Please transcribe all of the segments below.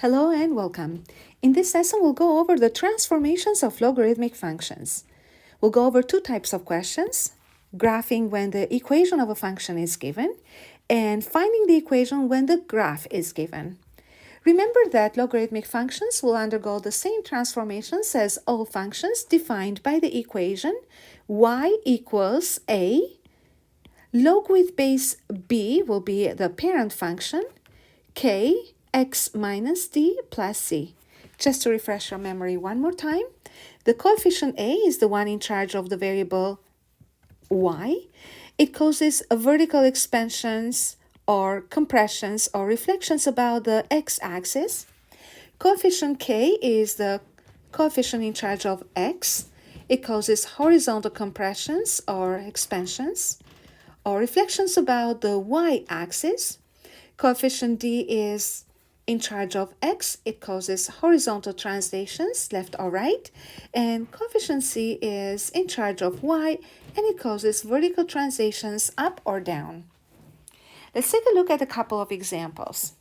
Hello and welcome. In this lesson, we'll go over the transformations of logarithmic functions. We'll go over two types of questions: graphing when the equation of a function is given, and finding the equation when the graph is given. Remember that logarithmic functions will undergo the same transformations as all functions defined by the equation y equals a. Log with base b will be the parent function, k x minus d plus c. Just to refresh your memory one more time, the coefficient a is the one in charge of the variable y. It causes vertical expansions or compressions or reflections about the x-axis. Coefficient k is the coefficient in charge of x. It causes horizontal compressions or expansions or reflections about the y-axis. Coefficient d is in charge of x. It causes horizontal translations left or right. And coefficient c is in charge of y, and it causes vertical translations up or down. Let's take a look at a couple of examples.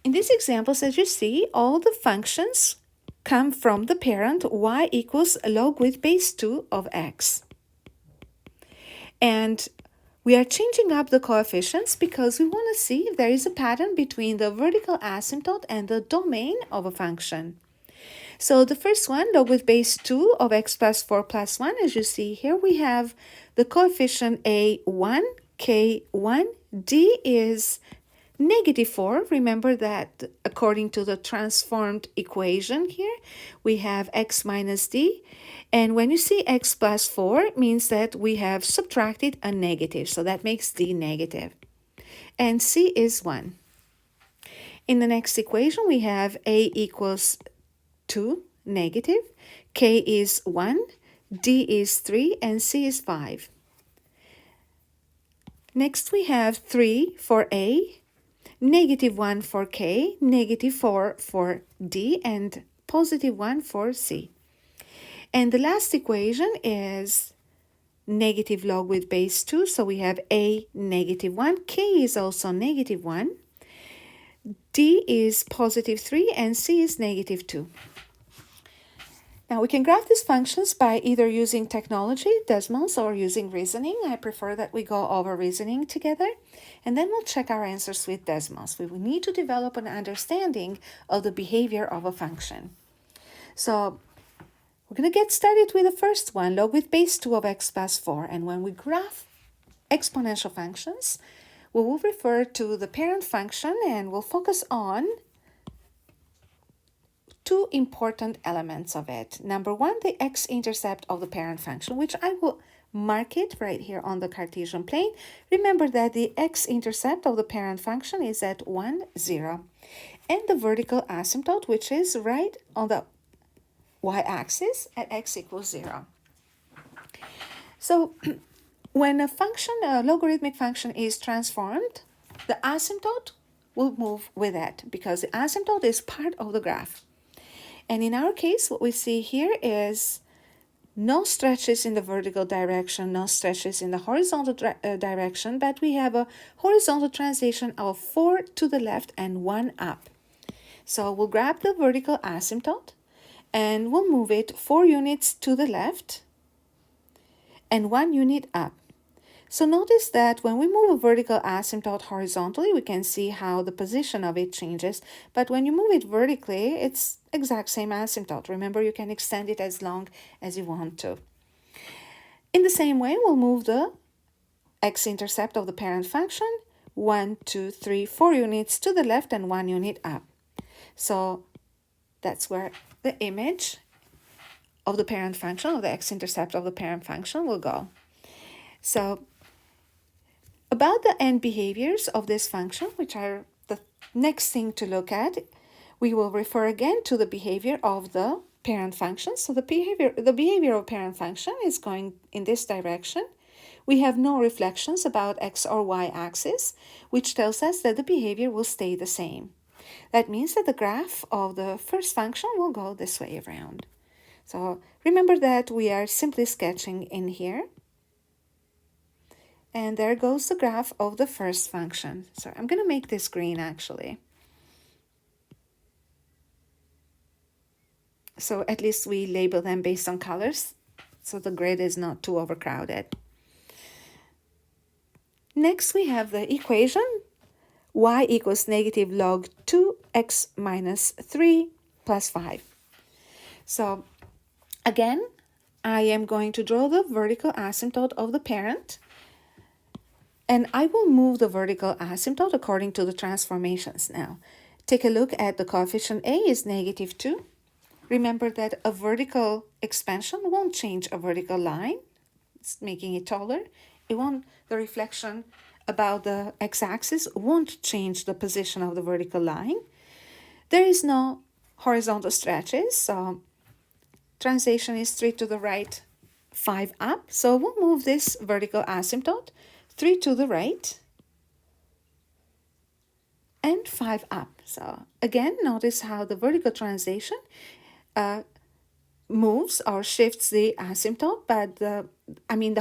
In these examples, as you see, all the functions come from the parent y equals log with base 2 of x. And we are changing up the coefficients because we want to see if there is a pattern between the vertical asymptote and the domain of a function. So the first one, log with base 2 of x plus 4 plus 1, as you see here, we have the coefficient a1, k1, d is negative 4. Remember that according to the transformed equation here, we have x minus d. And when you see x plus 4, it means that we have subtracted a negative. So that makes d negative. And c is 1. In the next equation, we have a equals 2, negative. K is 1, d is 3, and c is 5. Next, we have 3 for a, negative 1 for k, negative 4 for d, and positive 1 for c. And the last equation is negative log with base 2. So we have a negative 1, k is also negative 1, d is positive 3, and c is negative 2. Now we can graph these functions by either using technology, Desmos, or using reasoning. I prefer that we go over reasoning together, and then we'll check our answers with Desmos. We will need to develop an understanding of the behavior of a function. So we're going to get started with the first one, log with base 2 of x plus 4. And when we graph exponential functions, we will refer to the parent function and we'll focus on two important elements of it. Number one, the x-intercept of the parent function, which I will mark it right here on the Cartesian plane. Remember that the x-intercept of the parent function is at 1, 0. And the vertical asymptote, which is right on the y-axis at x equals 0. So when a function, a logarithmic function, is transformed, the asymptote will move with it because the asymptote is part of the graph. And in our case, what we see here is no stretches in the vertical direction, no stretches in the horizontal direction, but we have a horizontal translation of 4 to the left and 1 up. So we'll grab the vertical asymptote and we'll move it 4 units to the left and 1 unit up. So notice that when we move a vertical asymptote horizontally, we can see how the position of it changes. But when you move it vertically, it's exact same asymptote. Remember, you can extend it as long as you want to. In the same way, we'll move the x-intercept of the parent function 1, 2, 3, 4 units to the left and 1 unit up. So that's where the image of the parent function, or the x-intercept of the parent function, will go. So about the end behaviors of this function, which are the next thing to look at, we will refer again to the behavior of the parent function. So the behavior of parent function is going in this direction. We have no reflections about x or y axis, which tells us that the behavior will stay the same. That means that the graph of the first function will go this way around. So remember that we are simply sketching in here. And there goes the graph of the first function. So I'm going to make this green actually. So at least we label them based on colors, so the grid is not too overcrowded. Next, we have the equation y equals negative log 2x minus 3 plus 5. So again, I am going to draw the vertical asymptote of the parent, and I will move the vertical asymptote according to the transformations now. Take a look at the coefficient A is negative 2. Remember that a vertical expansion won't change a vertical line. It's making it taller. The reflection about the x-axis won't change the position of the vertical line. There is no horizontal stretches, so translation is 3 to the right, 5 up. So we'll move this vertical asymptote 3 to the right and 5 up. So again, notice how the vertical translation moves or shifts the asymptote, but the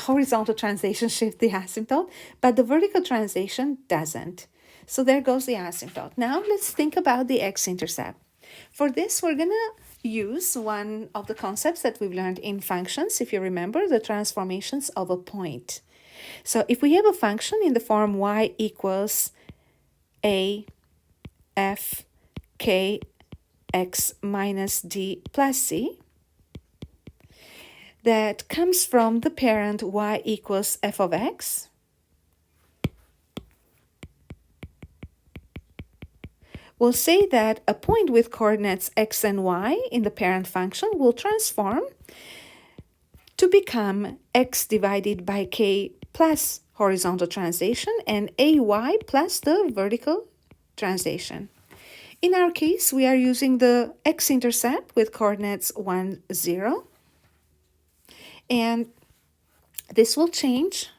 horizontal translation shifts the asymptote, but the vertical translation doesn't. So there goes the asymptote. Now let's think about the x-intercept. For this, we're gonna use one of the concepts that we've learned in functions, if you remember, the transformations of a point. So if we have a function in the form y equals a f k x minus d plus c, that comes from the parent y equals f of x, we'll say that a point with coordinates x and y in the parent function will transform to become x divided by k plus horizontal translation and ay plus the vertical translation. In our case, we are using the x-intercept with coordinates 1, 0. And this will change,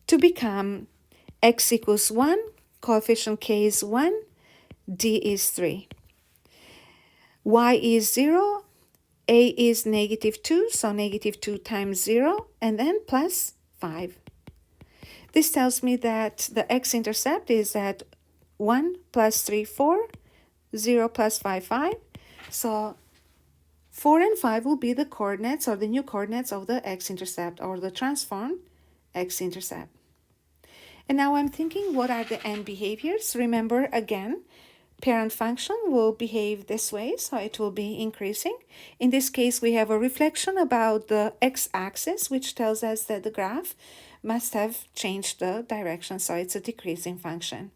to become x equals 1, coefficient k is 1, d is 3. Y is 0, a is negative 2, so negative 2 times 0, and then plus 5. This tells me that the x-intercept is at 1 plus 3, 4, 0 plus 5, 5. So 4 and 5 will be the coordinates or the new coordinates of the x-intercept or the transformed x-intercept. And now I'm thinking, what are the end behaviors? Remember, again, parent function will behave this way, so it will be increasing. In this case, we have a reflection about the x-axis, which tells us that the graph must have changed the direction, so it's a decreasing function.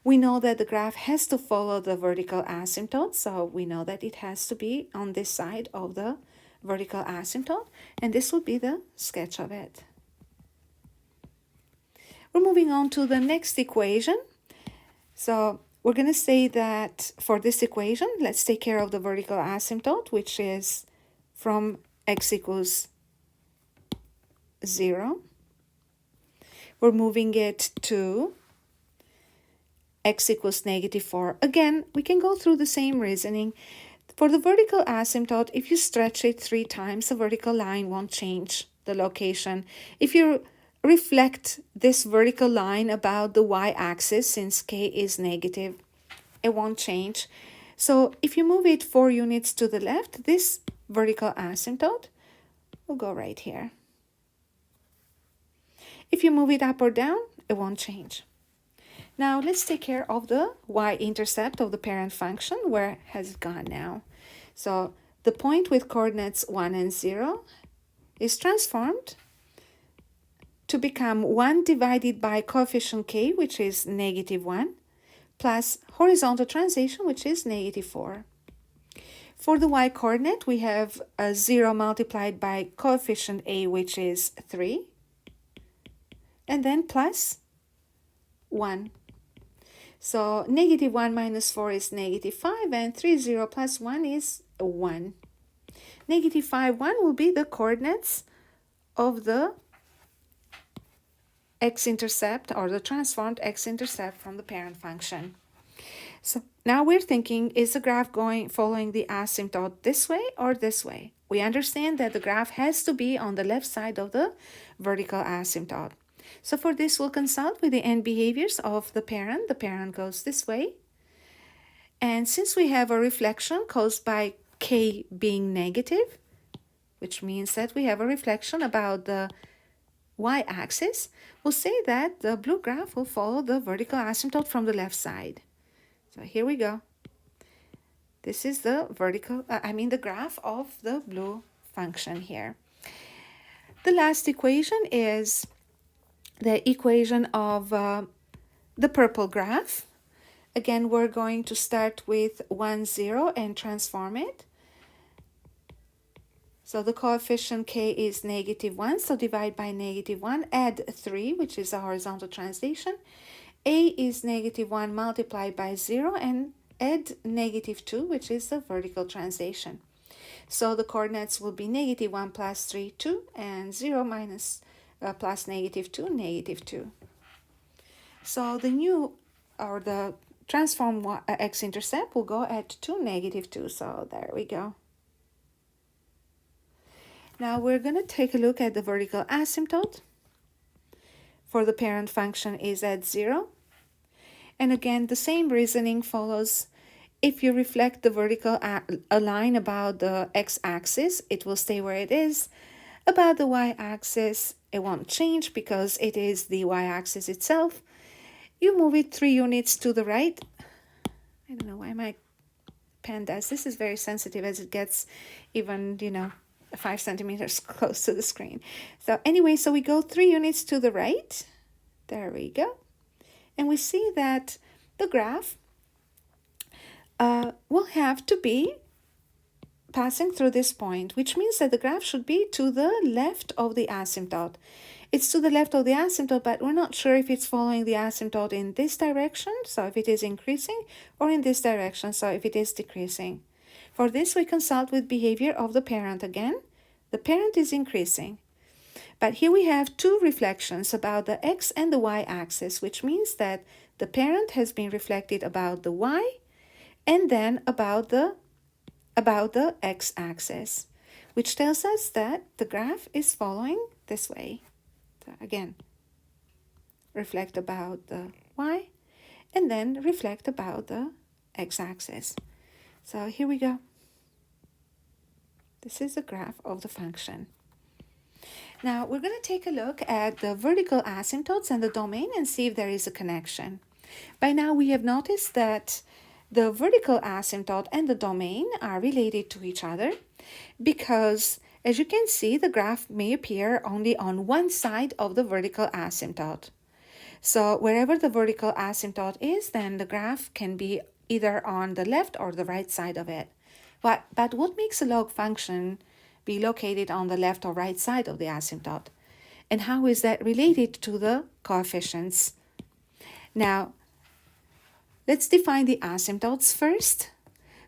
We know that the graph has to follow the vertical asymptote, so we know that it has to be on this side of the vertical asymptote, and this will be the sketch of it. We're moving on to the next equation. So we're going to say that for this equation, let's take care of the vertical asymptote, which is from x equals 0. We're moving it to x equals negative 4. Again, we can go through the same reasoning. For the vertical asymptote, if you stretch it 3 times, the vertical line won't change the location. If you reflect this vertical line about the y-axis, since k is negative, it won't change. So if you move it 4 units to the left, this vertical asymptote will go right here. If you move it up or down, it won't change. Now let's take care of the y-intercept of the parent function. Where has it gone now? So the point with coordinates 1 and 0 is transformed to become 1 divided by coefficient k, which is negative 1, plus horizontal translation, which is negative 4. For the y-coordinate, we have a 0 multiplied by coefficient a, which is 3, and then plus 1. So negative 1 minus 4 is negative 5, and 3, 0 plus 1 is 1. Negative 5, 1 will be the coordinates of the x-intercept or the transformed x-intercept from the parent function. So now we're thinking, is the graph following the asymptote this way or this way? We understand that the graph has to be on the left side of the vertical asymptote. So for this, we'll consult with the end behaviors of the parent. The parent goes this way, And since we have a reflection caused by k being negative, which means that we have a reflection about the y-axis, we'll say that the blue graph will follow the vertical asymptote from the left side. So here we go. This is the the graph of the blue function here. The last equation is the equation of the purple graph. Again, we're going to start with 1, 0 and transform it. So the coefficient k is -1, so divide by -1, add 3, which is a horizontal translation. A is -1 multiplied by 0 and add -2, which is the vertical translation. So the coordinates will be -1 plus 3, 2, and 0 minus plus -2, -2. So the new, or the transform x-intercept will go at 2, -2. So there we go. Now we're going to take a look at the vertical asymptote. For the parent function is at 0. And again, the same reasoning follows. If you reflect the vertical a line about the x-axis, it will stay where it is. About the y-axis, it won't change because it is the y-axis itself. You move it 3 units to the right. I don't know why my pen does. This is very sensitive as it gets even, 5 centimeters close to the screen. So anyway, so we go 3 units to the right. There we go. And we see that the graph will have to be passing through this point, which means that the graph should be to the left of the asymptote. It's to the left of the asymptote, but we're not sure if it's following the asymptote in this direction, so if it is increasing, or in this direction, so if it is decreasing. For this, we consult with behavior of the parent again. The parent is increasing. But here we have 2 reflections about the x and the y-axis, which means that the parent has been reflected about the y and then about the x-axis, which tells us that the graph is following this way. So again, reflect about the y and then reflect about the x-axis. So here we go. This is the graph of the function. Now we're going to take a look at the vertical asymptotes and the domain and see if there is a connection. By now we have noticed that the vertical asymptote and the domain are related to each other because, as you can see, the graph may appear only on one side of the vertical asymptote. So wherever the vertical asymptote is, then the graph can be either on the left or the right side of it. But what makes a log function be located on the left or right side of the asymptote? And how is that related to the coefficients? Now, let's define the asymptotes first.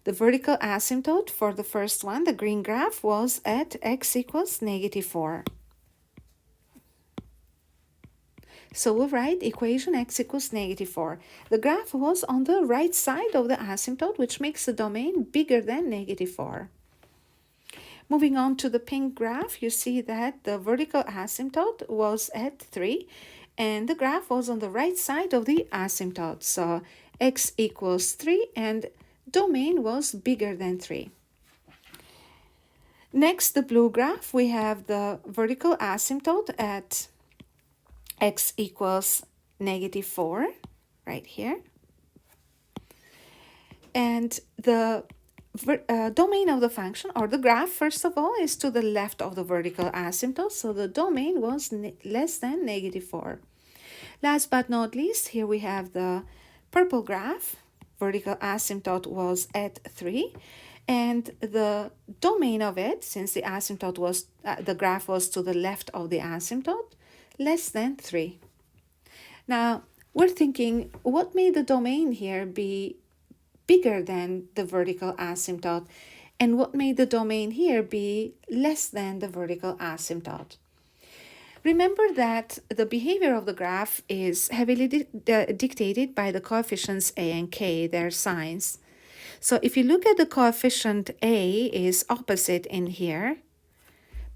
The vertical asymptote for the first one, the green graph, was at x equals -4. So we'll write equation x equals -4. The graph was on the right side of the asymptote, which makes the domain bigger than -4. Moving on to the pink graph, you see that the vertical asymptote was at 3, and the graph was on the right side of the asymptote. So x equals 3, and domain was bigger than 3. Next, the blue graph, we have the vertical asymptote at x equals -4, right here. And the domain of the function, or the graph, first of all, is to the left of the vertical asymptote, so the domain was less than -4. Last but not least, here we have the purple graph. Vertical asymptote was at 3, and the domain of it, since the asymptote was, the graph was to the left of the asymptote, less than 3. Now, we're thinking, what made the domain here be bigger than the vertical asymptote? And what made the domain here be less than the vertical asymptote? Remember that the behavior of the graph is heavily dictated by the coefficients a and k, their signs. So if you look at the coefficient a is opposite in here,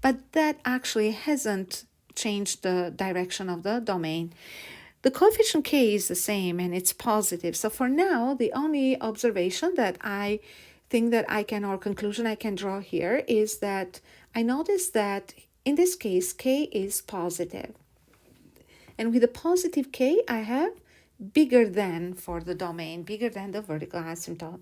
but that actually hasn't changed the direction of the domain. the coefficient k is the same and it's positive. So for now, the only observation that I think that I can, or conclusion I can draw here, is that I notice that in this case, k is positive. And with a positive k, I have bigger than for the domain, bigger than the vertical asymptote.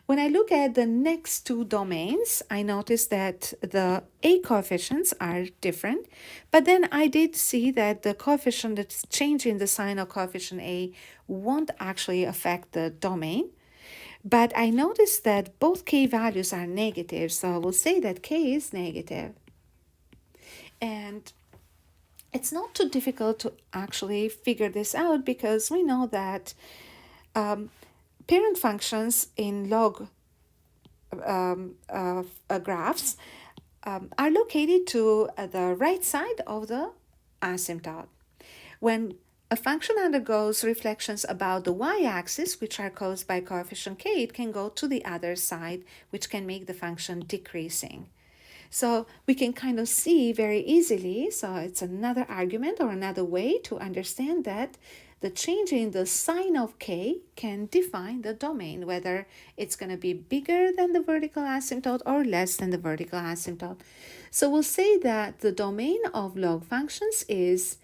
When I look at the next two domains, I notice that the a coefficients are different, but then I did see that the coefficient that's changing the sign of coefficient a won't actually affect the domain. But I noticed that both k values are negative, so I will say that k is negative. And it's not too difficult to actually figure this out because we know that parent functions in log graphs are located to the right side of the asymptote. When a function undergoes reflections about the y-axis, which are caused by coefficient k, it can go to the other side, which can make the function decreasing. So we can kind of see very easily, so it's another argument or another way to understand that the change in the sign of k can define the domain, whether it's going to be bigger than the vertical asymptote or less than the vertical asymptote. So we'll say that the domain of log functions is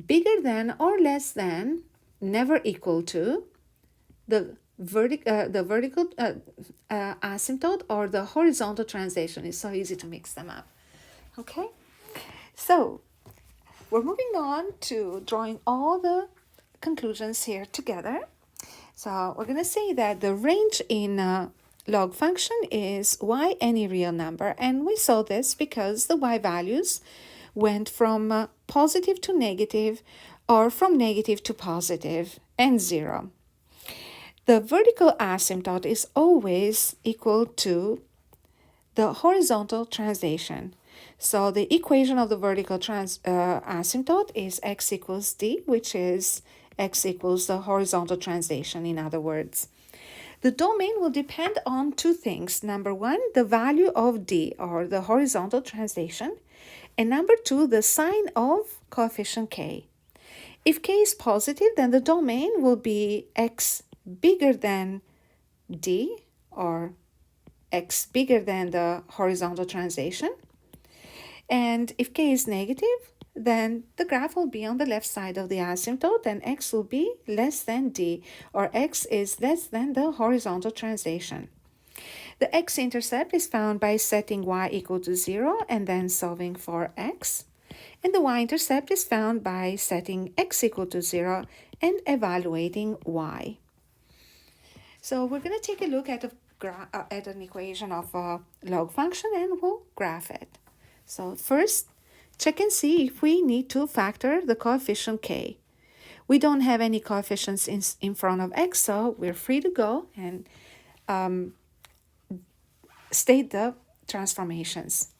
bigger than or less than, never equal to, the vertical asymptote or the horizontal translation. It's so easy to mix them up. Okay, so we're moving on to drawing all the conclusions here together. So we're going to say that the range in log function is y any real number, and we saw this because the y values went from positive to negative or from negative to positive and 0. The vertical asymptote is always equal to the horizontal translation. So the equation of the vertical asymptote is x equals d, which is x equals the horizontal translation, in other words. The domain will depend on two things. Number one, the value of d, or the horizontal translation, and number two, the sign of coefficient k. If k is positive, then the domain will be x bigger than d, or x bigger than the horizontal translation. And if k is negative, then the graph will be on the left side of the asymptote and x will be less than d, or x is less than the horizontal translation. The x-intercept is found by setting y equal to 0 and then solving for x. And the y-intercept is found by setting x equal to 0 and evaluating y. So we're going to take a look at an equation of a log function and we'll graph it. So first, check and see if we need to factor the coefficient k. We don't have any coefficients in front of x, so we're free to go and state the transformations.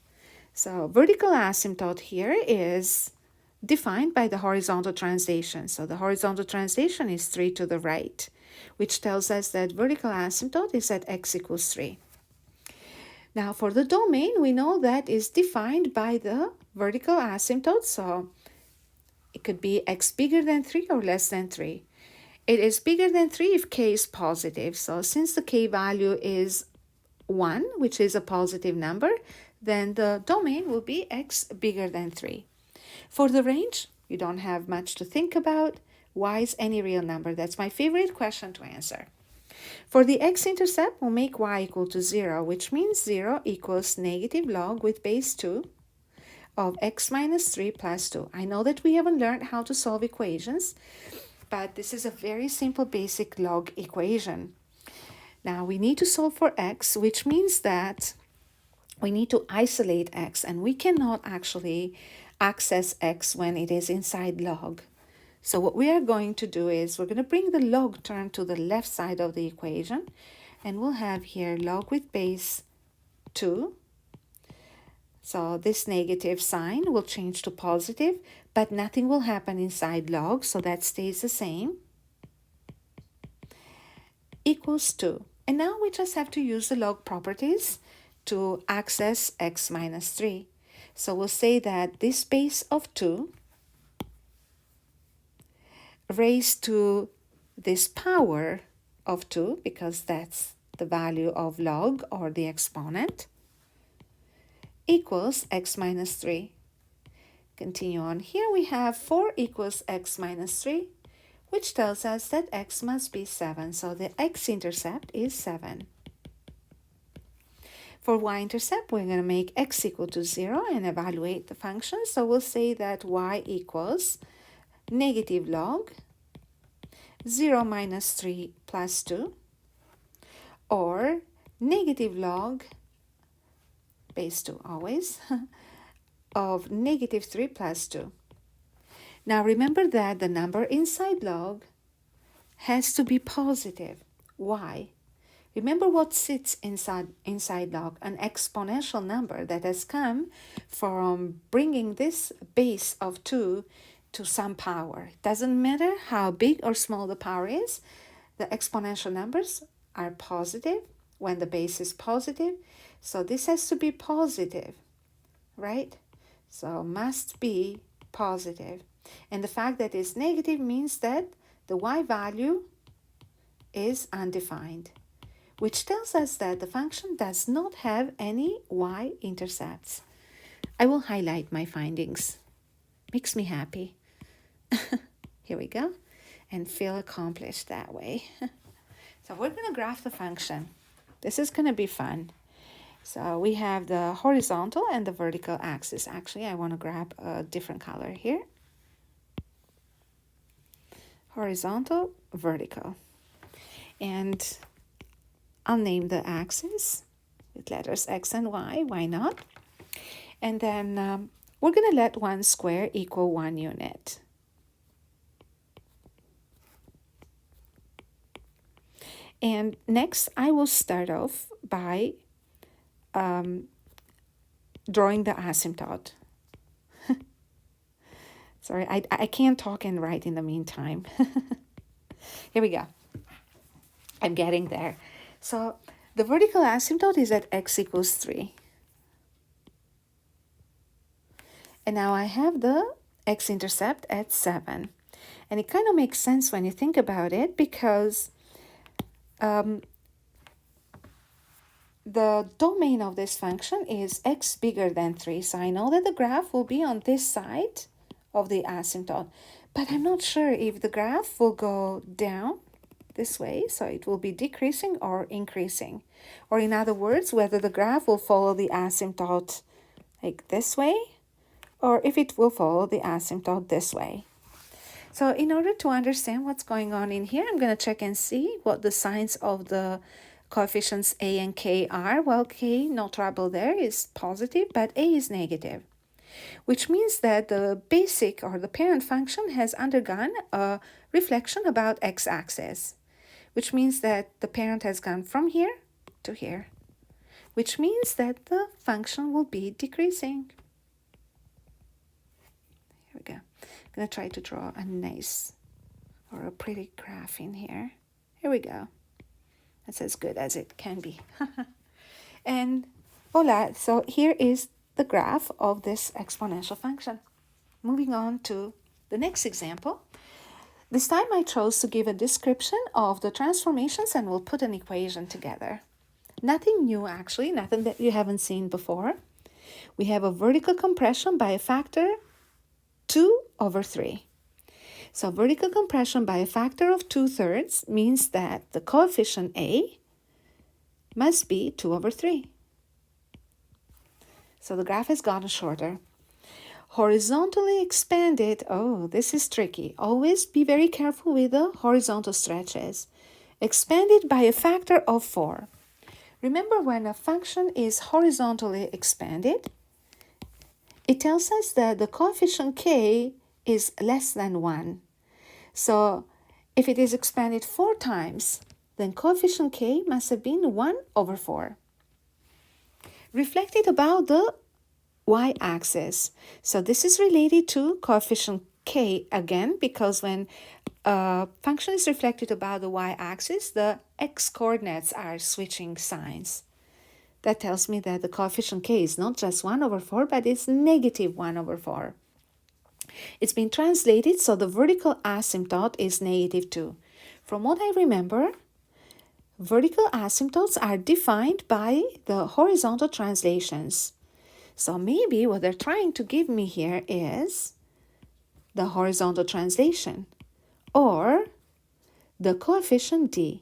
So vertical asymptote here is defined by the horizontal translation. So the horizontal translation is 3 to the right, which tells us that vertical asymptote is at x equals 3. Now for the domain, we know that is defined by the vertical asymptote, so it could be x bigger than 3 or less than 3. It is bigger than 3 if k is positive, so since the k value is 1, which is a positive number, then the domain will be x bigger than 3. For the range, you don't have much to think about. Y is any real number. That's my favorite question to answer. For the x-intercept, we'll make y equal to 0, which means 0 equals negative log with base 2 of x minus 3 plus 2. I know that we haven't learned how to solve equations, but this is a very simple basic log equation. Now we need to solve for x, which means that we need to isolate x, and we cannot actually access x when it is inside log. So what we are going to do is we're going to bring the log term to the left side of the equation, and we'll have here log with base 2. So this negative sign will change to positive, but nothing will happen inside log, so that stays the same, equals 2. And now we just have to use the log properties to access x minus 3. So we'll say that this base of 2 raised to this power of 2, because that's the value of log or the exponent, equals x minus 3. Continue on. Here we have 4 equals x minus 3, which tells us that x must be 7. So the x-intercept is 7. For y-intercept, we're going to make x equal to 0 and evaluate the function. So we'll say that y equals negative log 0 minus 3 plus 2, or negative log base 2 always of negative 3 plus 2. Now remember that the number inside log has to be positive. Why? Remember what sits inside log, an exponential number that has come from bringing this base of 2 to some power. It doesn't matter how big or small the power is, the exponential numbers are positive when the base is positive. So this has to be positive, right? So must be positive. And the fact that it's negative means that the y value is undefined, which tells us that the function does not have any y-intercepts. I will highlight my findings. Makes me happy. Here we go. And feel accomplished that way. So we're going to graph the function. This is going to be fun. So we have the horizontal and the vertical axis. Actually, I want to grab a different color here. Horizontal, vertical. And I'll name the axis with letters x and y. Why not? And then we're going to let 1 square equal 1 unit. And next, I will start off by drawing the asymptote. Sorry, I can't talk and write in the meantime. Here we go. I'm getting there. So the vertical asymptote is at x equals 3. And now I have the x-intercept at 7. And it kind of makes sense when you think about it, because the domain of this function is x bigger than 3. So I know that the graph will be on this side of the asymptote. But I'm not sure if the graph will go down this way, so it will be decreasing or increasing. Or in other words, whether the graph will follow the asymptote like this way, or if it will follow the asymptote this way. So in order to understand what's going on in here, I'm going to check and see what the signs of the coefficients a and k are. Well, k, no trouble there, is positive, but a is negative, which means that the basic or the parent function has undergone a reflection about x-axis, which means that the parent has gone from here to here, which means that the function will be decreasing. Here we go. I'm going to try to draw a nice or a pretty graph in here. Here we go. That's as good as it can be. And voila, so here is the graph of this exponential function. Moving on to the next example. This time I chose to give a description of the transformations and we'll put an equation together. Nothing new actually, nothing that you haven't seen before. We have a vertical compression by a factor 2/3. So vertical compression by a factor of 2/3 means that the coefficient A must be 2/3. So the graph has gotten shorter. Horizontally expanded, oh, this is tricky. Always be very careful with the horizontal stretches. Expanded by a factor of 4. Remember, when a function is horizontally expanded, it tells us that the coefficient k is less than 1. So if it is expanded 4 times, then coefficient k must have been 1/4. Reflected about the y-axis. So this is related to coefficient k again, because when a function is reflected about the y-axis, the x-coordinates are switching signs. That tells me that the coefficient k is not just 1/4, but it's -1/4. It's been translated, so the vertical asymptote is -2. From what I remember, vertical asymptotes are defined by the horizontal translations. So maybe what they're trying to give me here is the horizontal translation or the coefficient d.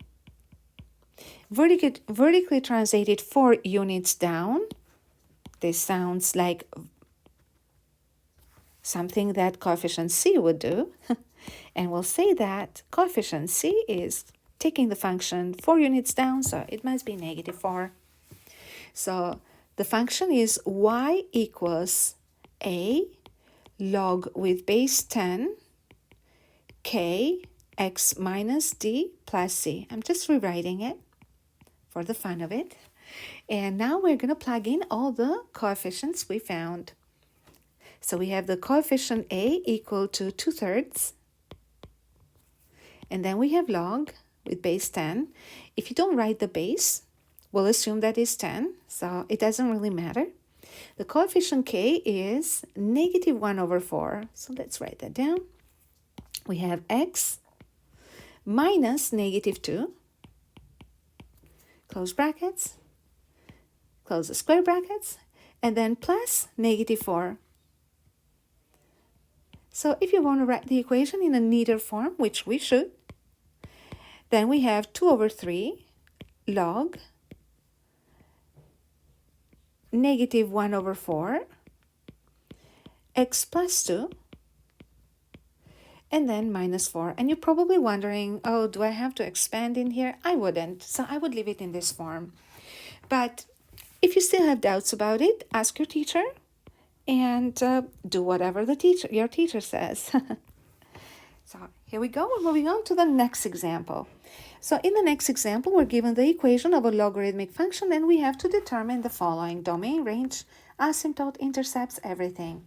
Vertically translated 4 units down, this sounds like something that coefficient c would do. And we'll say that coefficient c is taking the function 4 units down, so it must be -4. So the function is y equals a log with base 10 k x minus d plus c. I'm just rewriting it for the fun of it. And now we're going to plug in all the coefficients we found. So we have the coefficient a equal to 2/3. And then we have log with base 10. If you don't write the base, we'll assume that is 10, so it doesn't really matter. The coefficient k is -1/4. So let's write that down. We have x minus -2, close brackets, close the square brackets, and then plus -4. So if you want to write the equation in a neater form, which we should, then we have 2/3 log -1/4 x plus 2 and then -4. And you're probably wondering, oh, do I have to expand in here? I wouldn't, so I would leave it in this form. But if you still have doubts about it, ask your teacher and do whatever your teacher says. So here we go, we're moving on to the next example. So in the next example, we're given the equation of a logarithmic function and we have to determine the following: domain, range, asymptote, intercepts, everything.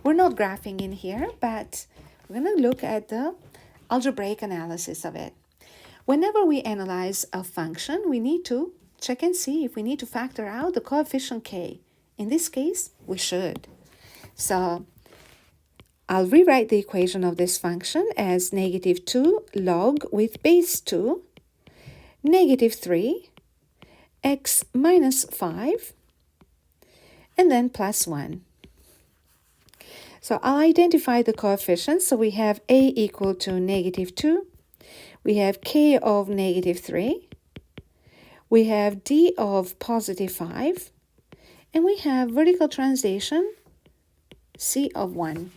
We're not graphing in here, but we're going to look at the algebraic analysis of it. Whenever we analyze a function, we need to check and see if we need to factor out the coefficient k. In this case, we should. So I'll rewrite the equation of this function as -2 log with base 2, -3, x minus 5, and then plus 1. So I'll identify the coefficients. So we have a equal to -2, we have k of -3, we have d of +5, and we have vertical translation c of 1.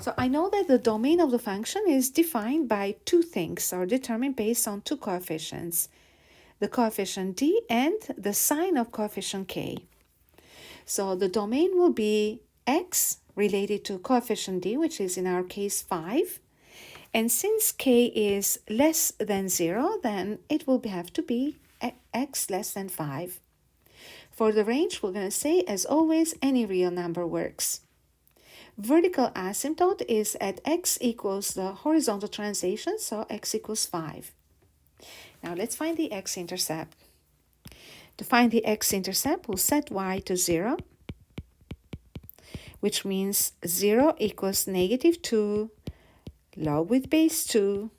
So I know that the domain of the function is defined by two things, or determined based on two coefficients, the coefficient d and the sign of coefficient k. So the domain will be x related to coefficient d, which is in our case 5. And since k is less than 0, then it will have to be x less than 5. For the range, we're going to say, as always, any real number works. Vertical asymptote is at x equals the horizontal translation, so x equals 5. Now let's find the x-intercept. To find the x-intercept, we'll set y to 0, which means 0 equals -2 log with base 2,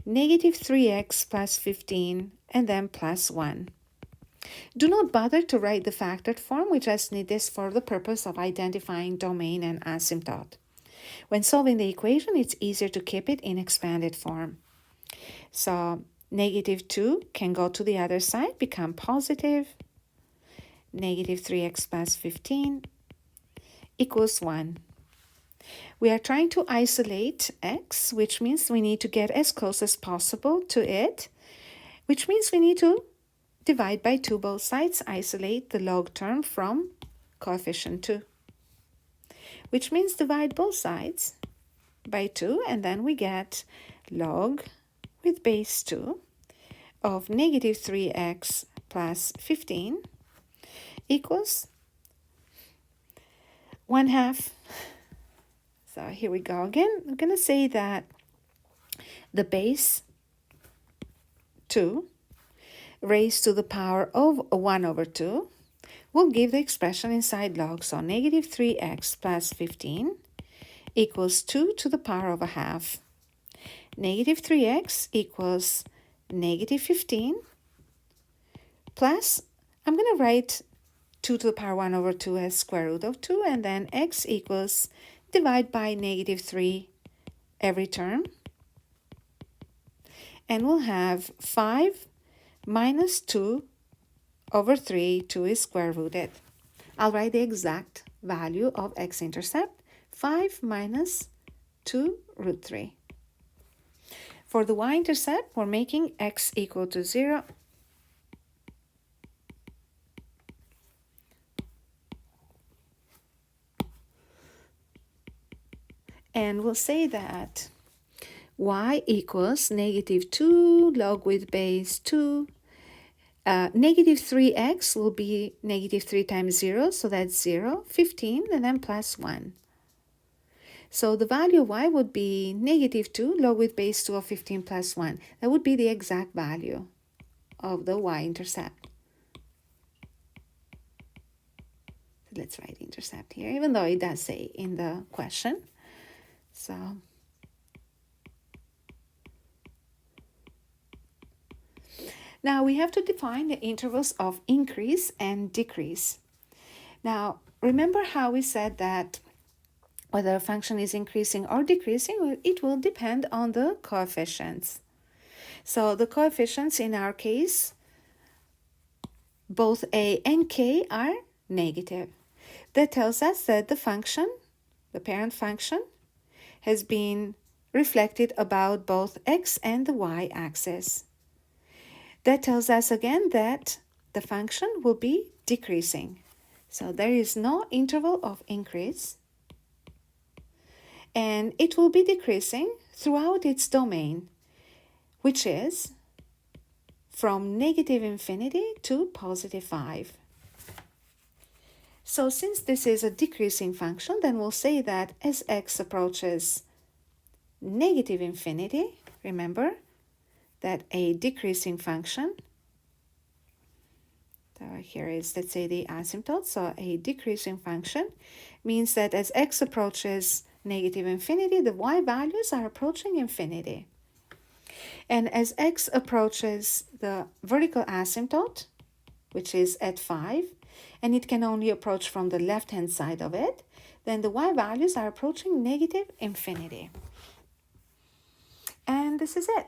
-3x plus 15, and then plus 1. Do not bother to write the factored form. We just need this for the purpose of identifying domain and asymptote. When solving the equation, it's easier to keep it in expanded form. So -2 can go to the other side, become positive. -3x plus 15 equals 1. We are trying to isolate x, which means we need to get as close as possible to it, which means we need to divide by 2 both sides, isolate the log term from coefficient 2, which means divide both sides by 2, and then we get log with base 2 of -3x plus 15 equals 1/2. So here we go again. I'm going to say that the base 2 raised to the power of 1/2 will give the expression inside log. So -3x plus 15 equals 2 to the power of a half. Negative 3x equals negative 15 plus, I'm going to write 2 to the power 1 over 2 as square root of 2, and then x equals divide by negative 3 every term. And we'll have 5 minus 2 over 3, 2 is square rooted. I'll write the exact value of x-intercept, 5 minus 2 root 3. For the y-intercept, we're making x equal to 0. And we'll say that y equals negative 2 log with base 2. Negative 3x will be negative 3 times 0, so that's 0, 15, and then plus 1. So the value of y would be negative 2 log with base 2 of 15 plus 1. That would be the exact value of the y-intercept. Let's write intercept here, even though it does say in the question. So now we have to define the intervals of increase and decrease. Now, remember how we said that whether a function is increasing or decreasing, it will depend on the coefficients. So the coefficients in our case, both a and k are negative. That tells us that the function, the parent function, has been reflected about both x and the y-axis. That tells us again that the function will be decreasing. So there is no interval of increase, and it will be decreasing throughout its domain, which is from negative infinity to positive 5. So since this is a decreasing function, then we'll say that as x approaches negative infinity, remember that a decreasing function, so here is, let's say, the asymptote, so a decreasing function means that as x approaches negative infinity, the y values are approaching infinity. And as x approaches the vertical asymptote, which is at 5, and it can only approach from the left-hand side of it, then the y values are approaching negative infinity. And this is it.